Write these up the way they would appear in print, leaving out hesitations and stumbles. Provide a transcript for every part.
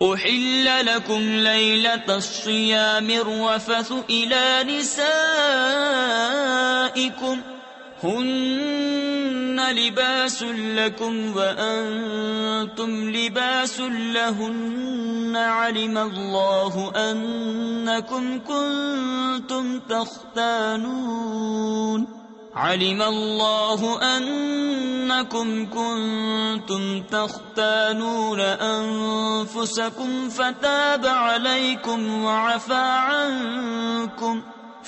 أحل لكم ليلة الصيام الرفث إلى نسائكم هن لباس لكم وأنتم لباس لهن علم الله أنكم كنتم تختانون أنفسكم فتاب عليكم وعفى عنكم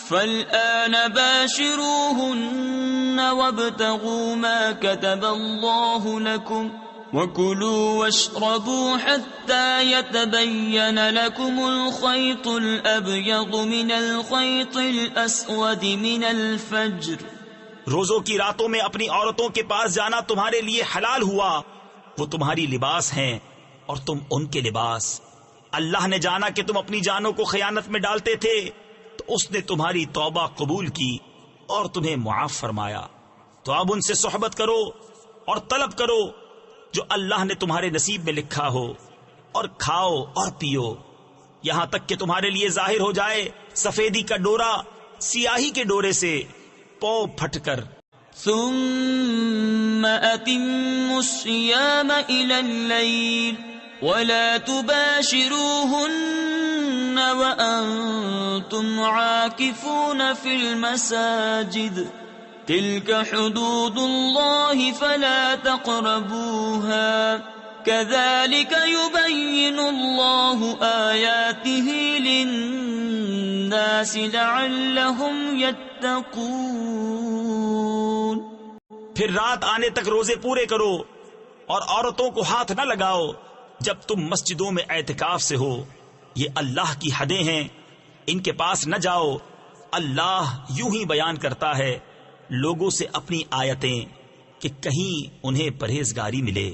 فالآن باشروهن وابتغوا ما كتب الله لكم وكلوا واشربوا حتى يتبين لكم الخيط الأبيض من الخيط الأسود من الفجر. روزوں کی راتوں میں اپنی عورتوں کے پاس جانا تمہارے لیے حلال ہوا. وہ تمہاری لباس ہیں اور تم ان کے لباس. اللہ نے جانا کہ تم اپنی جانوں کو خیانت میں ڈالتے تھے تو اس نے تمہاری توبہ قبول کی اور تمہیں معاف فرمایا. تو اب ان سے صحبت کرو اور طلب کرو جو اللہ نے تمہارے نصیب میں لکھا ہو، اور کھاؤ اور پیو یہاں تک کہ تمہارے لیے ظاہر ہو جائے سفیدی کا ڈورا سیاہی کے ڈورے سے پو پھٹ کر. ثم أتموا الصيام إلى الليل ولا تباشروهن وأنتم عاكفون في المساجد تلك حدود الله فلا تقربوها كذلك يبين الله آياته للناس لعلهم يتقون. پھر رات آنے تک روزے پورے کرو اور عورتوں کو ہاتھ نہ لگاؤ جب تم مسجدوں میں اعتکاف سے ہو. یہ اللہ کی حدیں ہیں، ان کے پاس نہ جاؤ. اللہ یوں ہی بیان کرتا ہے لوگوں سے اپنی آیتیں کہ کہیں انہیں پرہیزگاری ملے.